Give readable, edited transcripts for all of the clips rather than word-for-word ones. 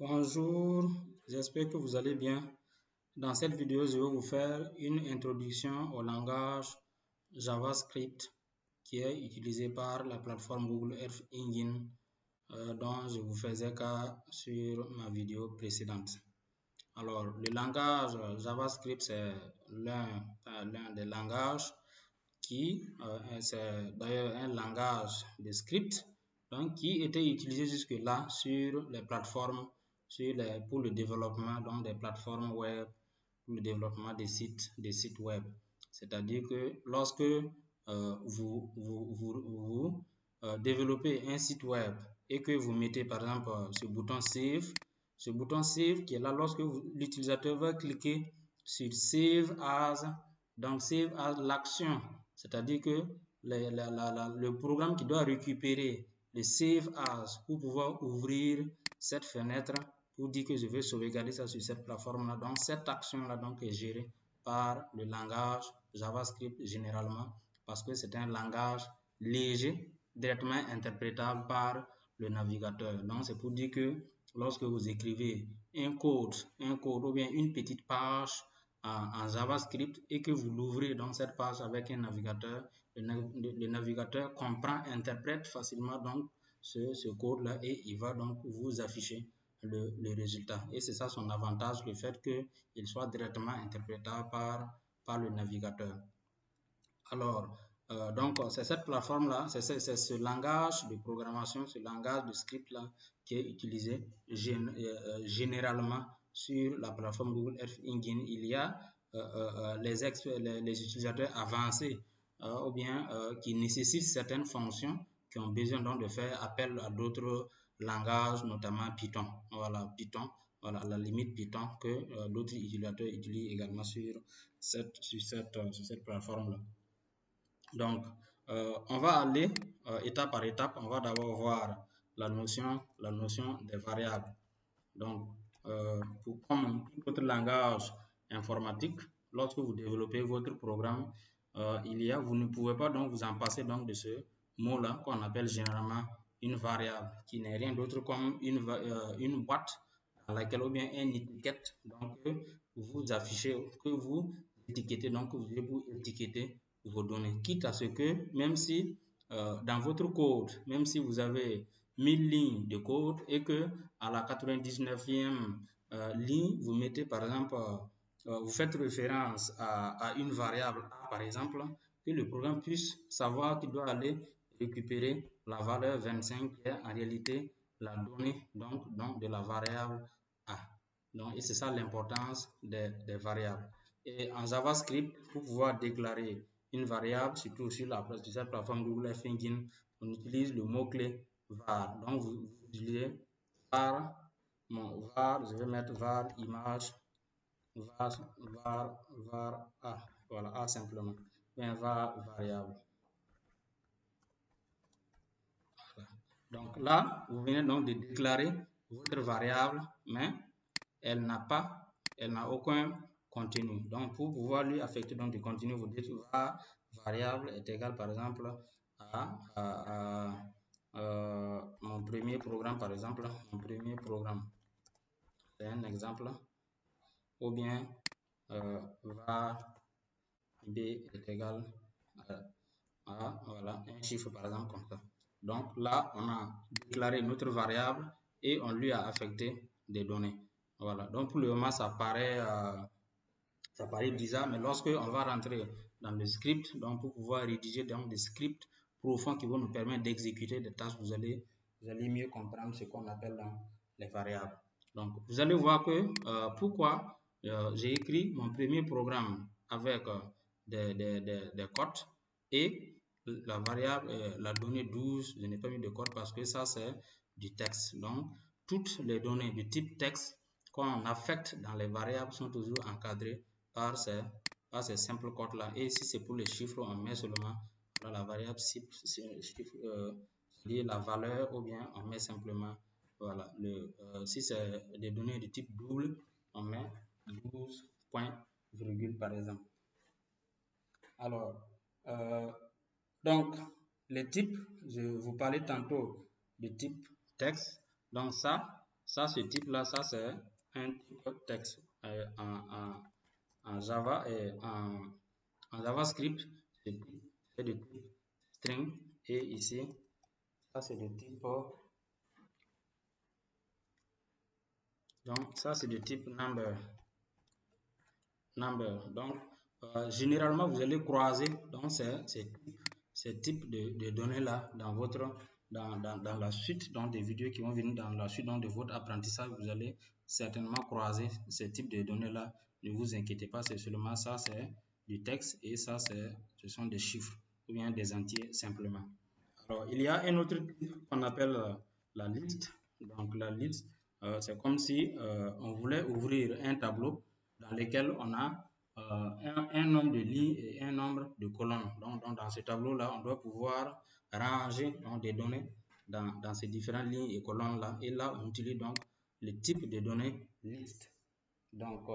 Bonjour, j'espère que vous allez bien. Dans cette vidéo, je vais vous faire une introduction au langage JavaScript qui est utilisé par la plateforme Google Earth Engine dont je vous faisais cas sur ma vidéo précédente. Alors, le langage JavaScript, c'est l'un des langages qui c'est d'ailleurs un langage de script donc, qui était utilisé jusque-là sur les plateformes pour le développement donc, des plateformes web, pour le développement des sites web. C'est-à-dire que lorsque vous développez un site web et que vous mettez par exemple ce bouton Save qui est là lorsque l'utilisateur va cliquer sur Save As, donc Save As l'action, c'est-à-dire que le programme qui doit récupérer le Save As pour pouvoir ouvrir cette fenêtre pour dire que je vais sauvegarder ça sur cette plateforme-là. Donc, cette action-là donc est gérée par le langage JavaScript généralement parce que c'est un langage léger, directement interprétable par le navigateur. Donc, c'est pour dire que lorsque vous écrivez un code ou bien une petite page en JavaScript et que vous l'ouvrez dans cette page avec un navigateur, le navigateur comprend, interprète facilement donc ce code-là et il va donc vous afficher le résultat. Et c'est ça son avantage, le fait qu'il soit directement interprétable par le navigateur. Alors, donc, c'est cette plateforme-là, c'est ce langage de programmation, ce langage de script-là qui est utilisé généralement sur la plateforme Google Earth Engine. Il y a les utilisateurs avancés ou bien qui nécessitent certaines fonctions qui ont besoin donc de faire appel à d'autres langages, notamment Python. Voilà, Python, voilà, à la limite Python que d'autres utilisateurs utilisent également sur cette plateforme-là. Donc, on va aller étape par étape. On va d'abord voir la notion des variables. Donc, comme tout autre langage informatique, lorsque vous développez votre programme, vous ne pouvez pas donc vous en passer donc de ce mot-là qu'on appelle généralement une variable, qui n'est rien d'autre comme une boîte dans laquelle ou bien une étiquette donc que vous affichez, que vous étiquetez, donc vous devez vous étiqueter vos données, quitte à ce que même si dans votre code, même si vous avez 1000 lignes de code et que à la 99e ligne, vous mettez par exemple, vous faites référence à une variable A par exemple, que le programme puisse savoir qu'il doit aller récupérer la valeur 25 qui est en réalité la donnée donc de la variable A. Donc, et c'est ça l'importance des variables. Et en JavaScript, pour pouvoir déclarer une variable, surtout sur cette plateforme Google Earth Engine, on utilise le mot-clé var. Donc, vous utilisez var, je vais mettre var image, var A, voilà, A simplement, bien var variable. Voilà. Donc là, vous venez donc de déclarer votre variable, mais elle n'a aucun contenu. Donc, pour pouvoir lui affecter donc du contenu, vous dites var variable est égal par exemple à mon premier programme, par exemple, mon premier programme. C'est un exemple. Ou bien var b est égal à voilà, un chiffre par exemple comme ça. Donc là, on a déclaré notre variable et on lui a affecté des données. Voilà. Donc pour le moment, ça paraît bizarre, mais lorsque on va rentrer dans le script, donc pour pouvoir rédiger donc des scripts profonds qui vont nous permettre d'exécuter des tâches, vous allez mieux comprendre ce qu'on appelle dans les variables. Donc vous allez voir que pourquoi j'ai écrit mon premier programme avec des cotes et la variable, la donnée 12, je n'ai pas mis de code parce que ça c'est du texte. Donc toutes les données du type texte qu'on affecte dans les variables sont toujours encadrées par ces simples codes-là. Et si c'est pour les chiffres, on met seulement la variable la valeur, ou bien on met simplement, voilà, si c'est des données de type double, on met 12 points, virgule par exemple. Alors, donc, les types, je vous parlais tantôt de type texte. Donc ça, Ça, ce type-là, ça c'est un type texte en Java et en JavaScript, c'est de type string. Et ici, ça c'est de type donc ça c'est de type number. Donc généralement vous allez croiser donc ces types de données là dans votre dans la suite donc des vidéos qui vont venir dans la suite donc de votre apprentissage. Vous allez certainement croiser ces types de données là. Ne vous inquiétez pas, c'est seulement ça, c'est du texte et ça ce sont des chiffres ou bien des entiers simplement. Alors il y a un autre type qu'on appelle la liste. Donc la liste c'est comme si on voulait ouvrir un tableau dans lequel on a un nombre de lignes et un nombre de colonnes. Donc dans ce tableau-là, on doit pouvoir ranger donc, des données dans ces différentes lignes et colonnes-là. Et là, on utilise donc le type de données liste. Donc,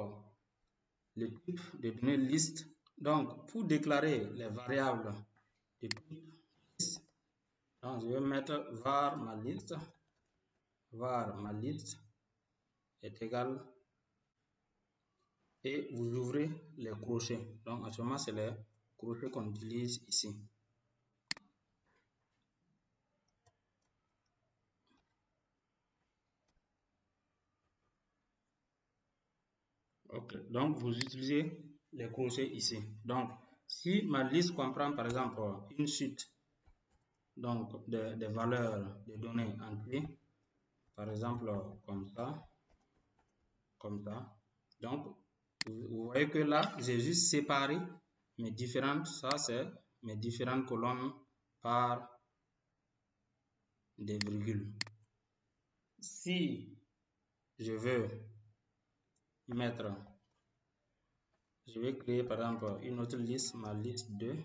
le type de données liste. Donc, pour déclarer les variables de type liste, donc je vais mettre var ma liste est égal et vous ouvrez les crochets. Donc actuellement c'est les crochets qu'on utilise ici. Ok, donc vous utilisez les crochets ici. Donc si ma liste comprend par exemple une suite donc des valeurs de données entières, par exemple comme ça. Donc vous voyez que là j'ai juste séparé mes différentes, ça c'est mes différentes colonnes par des virgules. Si je veux mettre, je vais créer par exemple une autre liste, ma liste 2,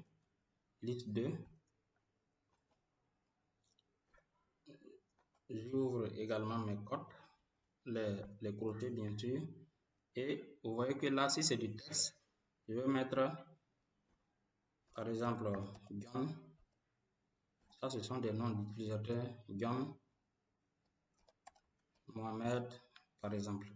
j'ouvre également mes cotes, les crochets bien sûr, et vous voyez que là si c'est du texte, je vais mettre par exemple John, ça ce sont des noms d'utilisateurs, John, Mohamed par exemple.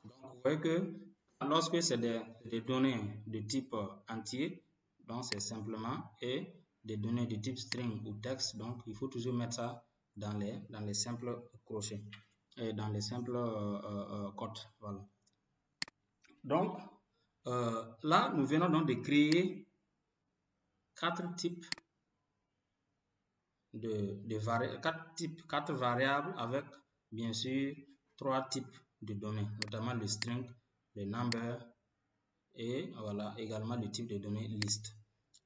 Donc vous voyez que lorsque c'est des données de type entier, donc c'est simplement, et des données de type string ou texte, donc il faut toujours mettre ça dans les simples crochets et dans les simples cotes. Voilà. Donc là, nous venons donc de créer quatre types quatre variables avec bien sûr trois types de données, notamment le string, le number et voilà également le type de données liste.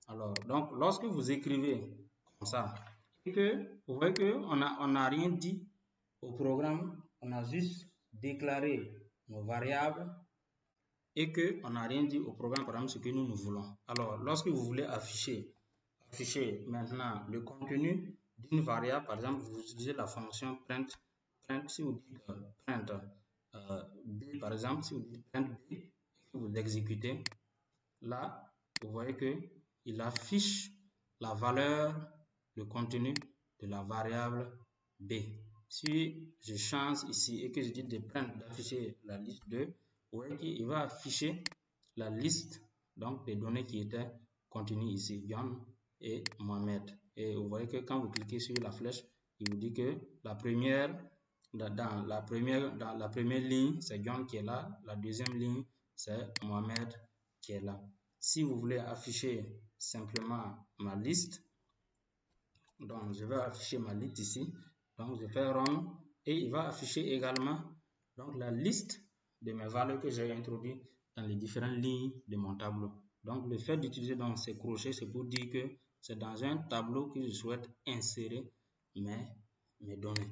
Alors donc lorsque vous écrivez comme ça et que vous voyez que on n'a rien dit au programme, on a juste déclaré nos variables et que on n'a rien dit au programme par exemple ce que nous voulons. Alors lorsque vous voulez afficher maintenant le contenu d'une variable, par exemple, vous utilisez la fonction print, si vous dites print b, par exemple, si vous dites print b et que vous exécutez, là, vous voyez que il affiche la valeur, le contenu de la variable b. Si je change ici et que je dis de print, d'afficher la liste 2, vous voyez qu'il va afficher la liste donc des données qui étaient contenues ici, John et Mohamed. Et vous voyez que quand vous cliquez sur la flèche, il vous dit que dans la première ligne, c'est John qui est là. La deuxième ligne, c'est Mohamed qui est là. Si vous voulez afficher simplement ma liste, donc je vais afficher ma liste ici. Donc je fais run et il va afficher également donc la liste de mes valeurs que j'ai introduites dans les différentes lignes de mon tableau. Donc le fait d'utiliser donc ces crochets, c'est pour dire que c'est dans un tableau que je souhaite insérer mes données.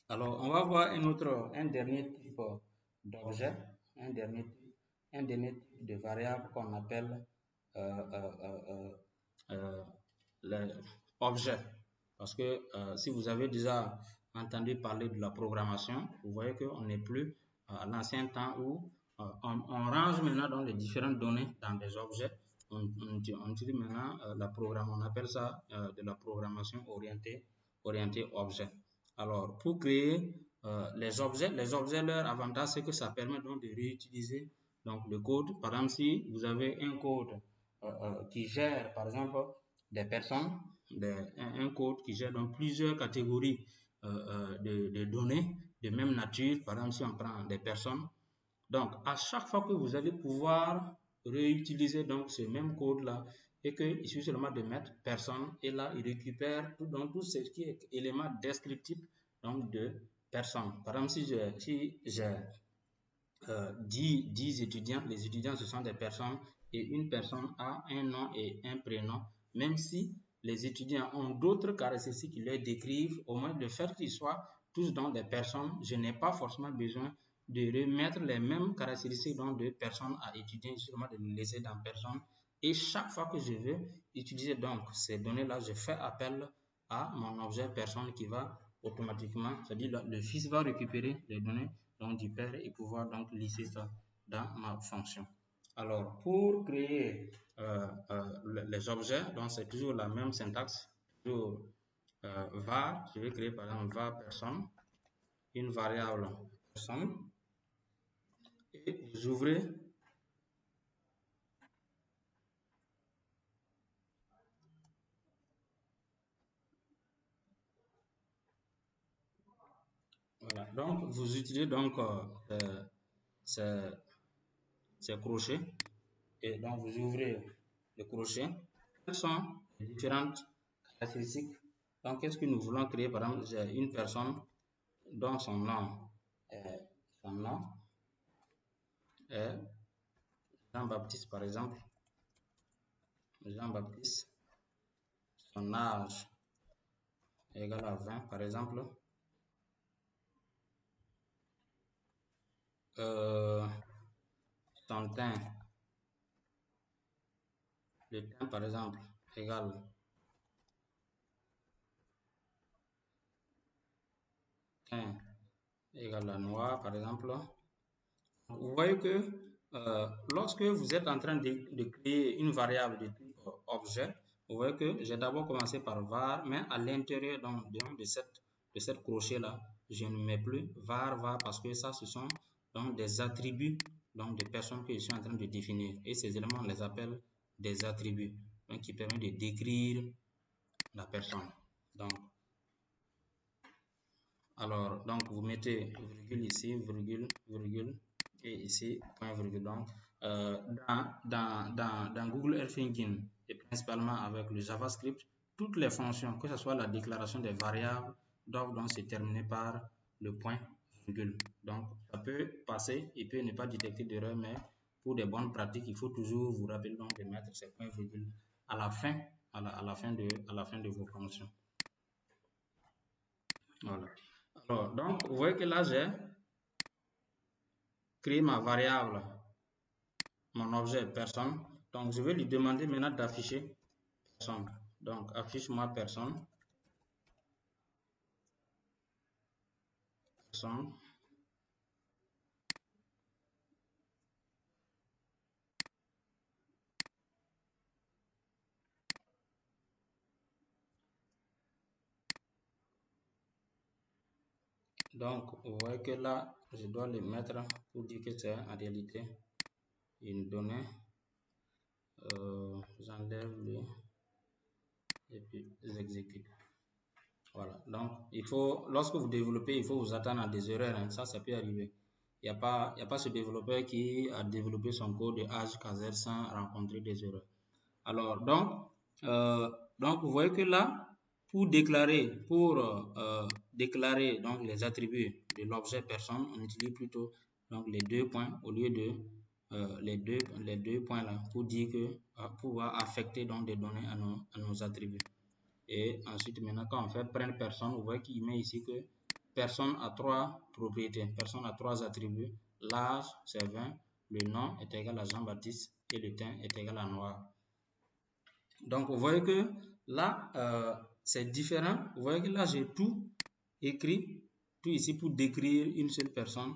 Alors on va voir un dernier type d'objet, un dernier type de variable qu'on appelle l'objet. Parce que si vous avez déjà entendu parler de la programmation, vous voyez qu'on n'est plus à l'ancien temps où on range maintenant dans les différentes données dans des objets. On utilise maintenant on appelle ça de la programmation orientée objet. Alors, pour créer les objets, leur avantage, c'est que ça permet donc de réutiliser donc le code. Par exemple, si vous avez un code qui gère, par exemple, des personnes, un code qui gère donc plusieurs catégories de données de même nature, par exemple, si on prend des personnes, donc à chaque fois que vous allez pouvoir réutiliser donc ce même code-là, et qu'il suffit seulement de mettre personne, et là, il récupère tout ce qui est élément descriptif donc de personne. Par exemple, si j'ai 10 étudiants, les étudiants ce sont des personnes, et une personne a un nom et un prénom, même si les étudiants ont d'autres caractéristiques qui les décrivent, au moins le fait qu'ils soient tous dans des personnes, je n'ai pas forcément besoin de remettre les mêmes caractéristiques dans de personnes à étudier, seulement de les laisser dans personne. Et chaque fois que je veux utiliser donc ces données-là, je fais appel à mon objet personne qui va automatiquement, c'est-à-dire le fils va récupérer les données donc du père et pouvoir donc lisser ça dans ma fonction. Alors, pour créer les objets, donc c'est toujours la même syntaxe, toujours var, je vais créer par exemple var personne, une variable personne, et vous ouvrez voilà, donc vous utilisez donc ces crochets, et donc vous ouvrez le crochet. Quelles sont les différentes caractéristiques? Donc, qu'est-ce que nous voulons créer? Par exemple, j'ai une personne dont son nom est Jean-Baptiste, par exemple. Jean-Baptiste, son âge est égal à 20, par exemple. Son teint, le teint, par exemple, égal teint égal à noir, par exemple. Vous voyez que lorsque vous êtes en train de créer une variable de type objet, vous voyez que j'ai d'abord commencé par var, mais à l'intérieur de cette crochet-là, je ne mets plus var parce que ça, ce sont donc des attributs donc des personnes que je suis en train de définir. Et ces éléments, on les appelle des attributs, donc qui permettent de décrire la personne. Donc, alors, donc vous mettez virgule ici, virgule, et ici, point virgule. Donc, dans Google Earth Engine, et principalement avec le JavaScript, toutes les fonctions, que ce soit la déclaration des variables, doivent donc se terminer par le point virgule. Donc, ça peut passer, il peut ne pas détecter d'erreur, mais pour des bonnes pratiques, il faut toujours vous rappeler donc de mettre ces points virgule à la fin, à la fin de vos fonctions. Voilà. Alors, donc, vous voyez que là, j'ai créé ma variable, mon objet personne. Donc, je vais lui demander maintenant d'afficher personne. Donc, affiche-moi personne. Personne. Donc, vous voyez que là, je dois le mettre pour dire que c'est en réalité une donnée. J'enlève le et puis j'exécute. Voilà. Donc, il faut, lorsque vous développez, il faut vous attendre à des erreurs. Hein. Ça peut arriver. Il n'y a pas ce développeur qui a développé son code de A jusqu'à Z sans rencontrer des erreurs. Alors, donc vous voyez que là, pour déclarer donc, les attributs de l'objet personne, on utilise plutôt donc, les deux points au lieu de les deux points là pour dire que pouvoir affecter donc, des données à nos attributs. Et ensuite, maintenant, quand on fait prendre personne, vous voyez qu'il met ici que personne a 3 propriétés, personne a 3 attributs. L'âge, c'est 20, le nom est égal à Jean-Baptiste et le teint est égal à noir. Donc, vous voyez que là, c'est différent. Vous voyez que là, j'ai tout écrit, tout ici pour décrire une seule personne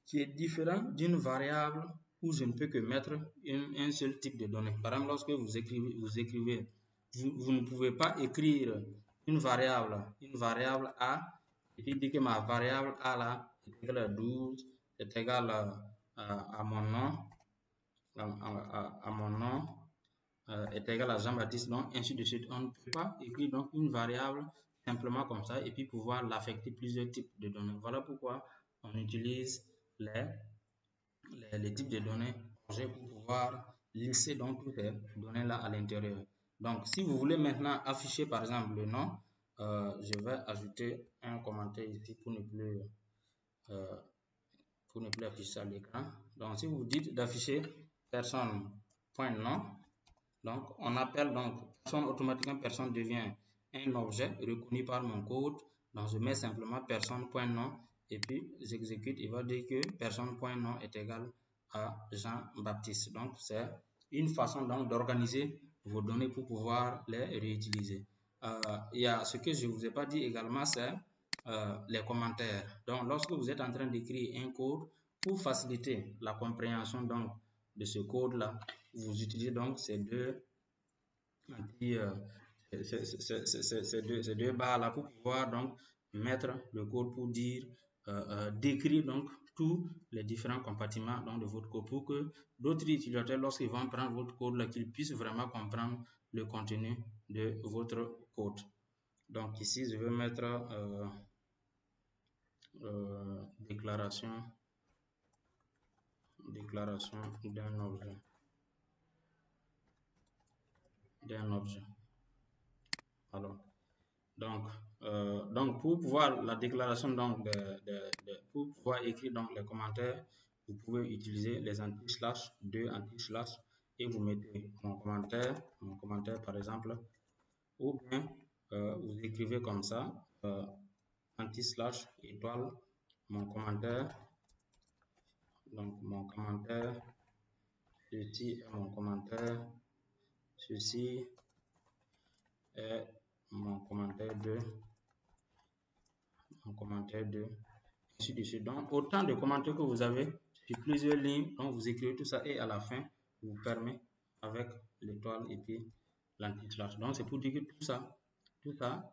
qui est différent d'une variable où je ne peux que mettre un seul type de données. Par exemple, lorsque vous écrivez, vous ne pouvez pas écrire une variable A et puis dit que ma variable A là est égale à 12, est égale à mon nom, à mon nom est égal à Jean-Baptiste, donc ainsi de suite. On ne peut pas écrire donc une variable simplement comme ça et puis pouvoir l'affecter plusieurs types de données. Voilà pourquoi on utilise les types de données pour pouvoir lisser donc toutes ces données là à l'intérieur. Donc si vous voulez maintenant afficher par exemple le nom, je vais ajouter un commentaire ici pour ne plus afficher ça à l'écran. Donc si vous dites d'afficher personne.nom, donc on appelle donc personne, automatiquement personne devient un objet reconnu par mon code. Donc je mets simplement personne.nom et puis j'exécute, il va dire que personne.nom est égal à Jean-Baptiste. Donc c'est une façon donc d'organiser vos données pour pouvoir les réutiliser. Il y a ce que je ne vous ai pas dit également, c'est les commentaires. Donc lorsque vous êtes en train d'écrire un code, pour faciliter la compréhension donc de ce code là, vous utilisez donc ces deux barres là pour pouvoir donc mettre le code pour dire décrire donc tous les différents compartiments donc, de votre code pour que d'autres utilisateurs, lorsqu'ils vont prendre votre code là, qu'ils puissent vraiment comprendre le contenu de votre code. Donc ici je vais mettre déclaration d'un objet. Alors, donc pour pouvoir la déclaration donc pour pouvoir écrire donc les commentaires, vous pouvez utiliser les anti-slash, 2 anti-slash et vous mettez mon commentaire par exemple, ou bien vous écrivez comme ça anti-slash étoile mon commentaire, donc mon commentaire, ceci est mon commentaire, ceci est mon commentaire 2, ainsi de suite. Donc, autant de commentaires que vous avez sur plusieurs lignes, donc vous écrivez tout ça et à la fin, vous fermez avec l'étoile et puis l'anti-slash. Donc, c'est pour dire que tout ça,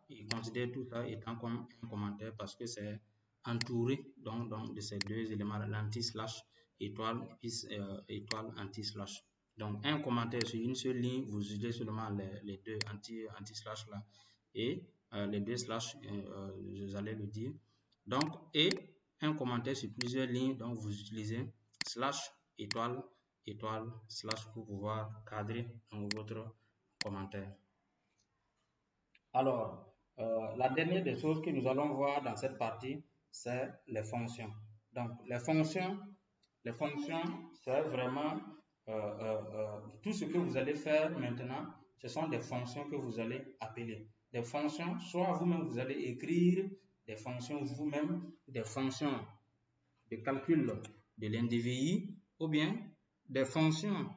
il considère tout ça étant comme un commentaire parce que c'est entouré donc de ces deux éléments, l'anti-slash, étoile, et puis étoile, anti-slash. Donc, un commentaire sur une seule ligne, vous utilisez seulement les deux anti-slash là et les deux slash, vous allez le dire. Donc, et un commentaire sur plusieurs lignes, donc vous utilisez slash, étoile, slash pour pouvoir cadrer dans votre commentaire. Alors, la dernière des choses que nous allons voir dans cette partie, c'est les fonctions. Donc, les fonctions, c'est vraiment tout ce que vous allez faire maintenant, ce sont des fonctions que vous allez appeler. Des fonctions, soit vous-même vous allez écrire des fonctions vous-même, des fonctions de calcul de l'NDVI, ou bien des fonctions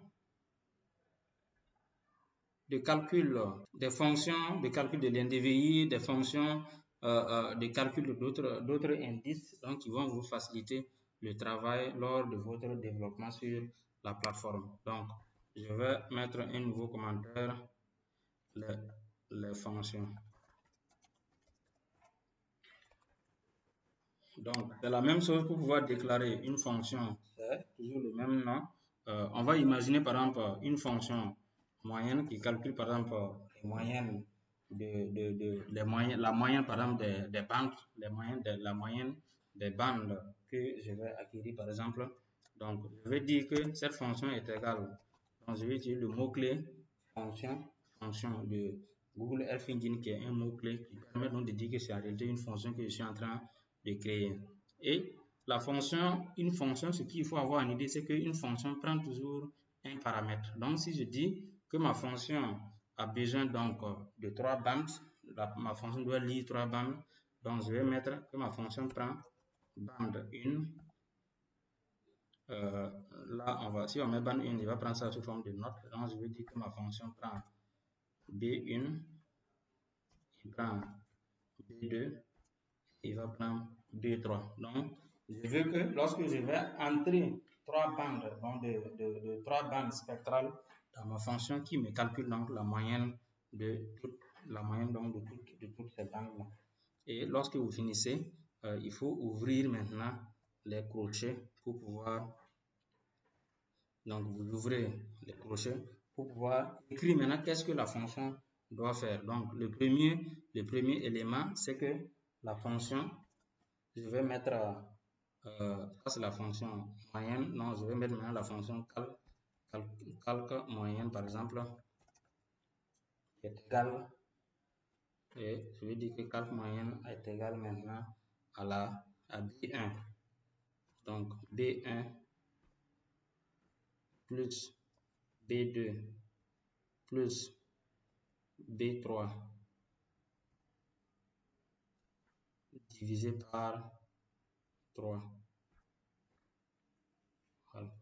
de calcul, des fonctions de calcul de l'NDVI, des fonctions de calcul d'autres indices, donc qui vont vous faciliter le travail lors de votre développement sur la plateforme. Donc, je vais mettre un nouveau commentaire, les fonctions. Donc, c'est la même chose pour pouvoir déclarer une fonction, c'est toujours le même nom. On va imaginer par exemple une fonction moyenne qui calcule par exemple les moyennes la moyenne par exemple des bandes, la moyenne des bandes que je vais acquérir par exemple. Donc, je vais dire que cette fonction est égale. Donc, je vais utiliser le mot-clé fonction de Google Earth Engine qui est un mot-clé qui permet donc de dire que c'est en réalité une fonction que je suis en train de créer. Et la fonction, une fonction, ce qu'il faut avoir en idée, c'est qu'une fonction prend toujours un paramètre. Donc, si je dis que ma fonction a besoin donc de 3 bandes, ma fonction doit lire 3 bandes, donc je vais mettre que ma fonction prend bande 1. Là, si on met bande 1, il va prendre ça sous forme de note. Donc, je vais dire que ma fonction prend B1, il prend B2, il va prendre B3. Donc, je veux que lorsque je vais entrer 3 bandes, donc de 3 bandes spectrales dans ma fonction qui me calcule donc la moyenne de toutes ces bandes-là. Et lorsque vous finissez, il faut ouvrir maintenant les crochets pour pouvoir, donc vous ouvrez les crochets pour pouvoir écrire maintenant qu'est-ce que la fonction doit faire. Donc le premier élément, c'est que la fonction, je vais mettre, ça c'est la fonction moyenne, non, je vais mettre maintenant la fonction calque moyenne par exemple, est égal, et je vais dire que calque moyenne est égal maintenant à B1. Donc B1 plus B2 plus B3 divisé par 3. Voilà.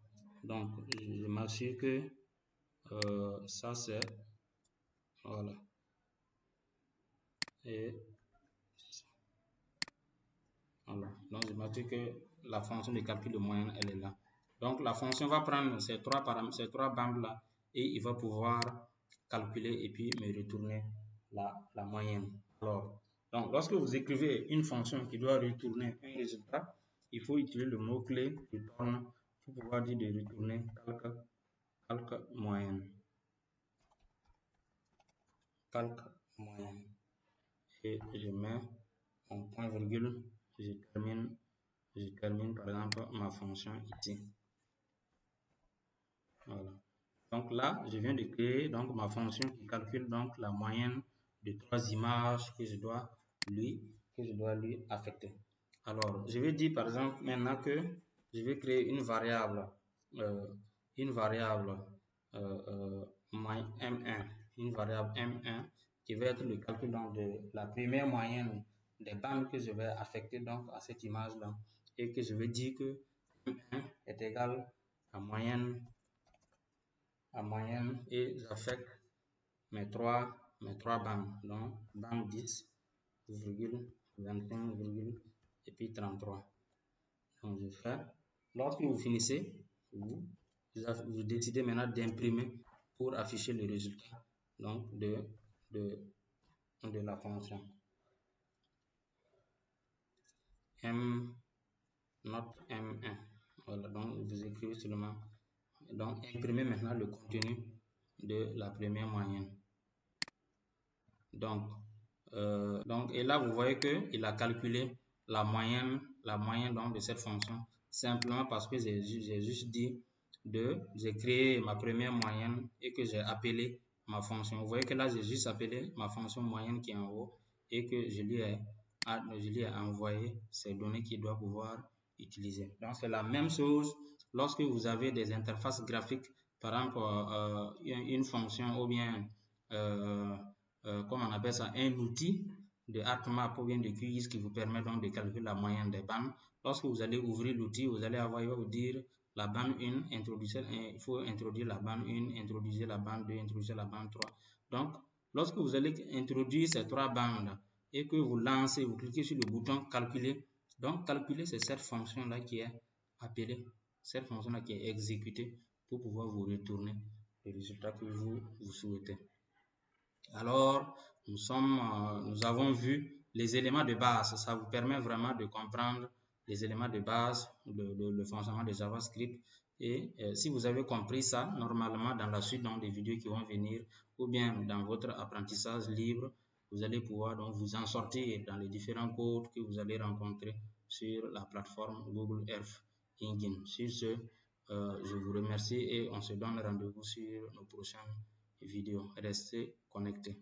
Donc je m'assure que ça c'est, voilà, et voilà. Donc je m'assure que la fonction de calcul de moyenne elle est là. Donc la fonction va prendre ces trois bandes là et il va pouvoir calculer et puis me retourner la moyenne. Alors, donc lorsque vous écrivez une fonction qui doit retourner un résultat, il faut utiliser le mot-clé return pour pouvoir dire de retourner calque moyenne. Calque moyenne. Et je mets mon point virgule, je termine par exemple ma fonction ici. Voilà. Donc là, je viens de créer donc ma fonction qui calcule donc la moyenne de 3 images que je dois lui affecter. Alors, je vais dire par exemple maintenant que je vais créer une variable M1, une variable M1 qui va être le calcul donc de la première moyenne des bandes que je vais affecter donc à cette image là et que je vais dire que M1 est égal à moyenne et j'affecte mes trois bandes, donc bande 10, 25, et puis 33. Donc je fais. Lorsque vous finissez, vous décidez maintenant d'imprimer pour afficher le résultat donc de la fonction. Note M1. Voilà, donc vous écrivez seulement. Donc imprimez maintenant le contenu de la première moyenne. Donc, et là vous voyez que il a calculé la moyenne donc de cette fonction simplement parce que j'ai juste dit j'ai créé ma première moyenne et que j'ai appelé ma fonction. Vous voyez que là j'ai juste appelé ma fonction moyenne qui est en haut et que je lui ai envoyé ces données qu'il doit pouvoir utiliser. Donc c'est la même chose lorsque vous avez des interfaces graphiques, par exemple une fonction ou bien comme on appelle ça, un outil de HartMap ou bien de QGIS qui vous permet donc de calculer la moyenne des bandes. Lorsque vous allez ouvrir l'outil, vous allez avoir, il va vous dire la bande 1, il faut introduire la bande 1, introduire la bande 2, introduire la bande 3. Donc, lorsque vous allez introduire ces trois bandes et que vous lancez, vous cliquez sur le bouton calculer. Donc, calculer, c'est cette fonction-là qui est appelée, cette fonction-là qui est exécutée pour pouvoir vous retourner le résultat que vous souhaitez. Alors, nous avons vu les éléments de base. Ça vous permet vraiment de comprendre les éléments de base, le fonctionnement de JavaScript. Et si vous avez compris ça, normalement, dans la suite des vidéos qui vont venir, ou bien dans votre apprentissage libre, vous allez pouvoir donc vous en sortir dans les différents codes que vous allez rencontrer sur la plateforme Google Earth Engine. Sur ce, je vous remercie et on se donne rendez-vous sur nos prochaines vidéos. Restez connectés.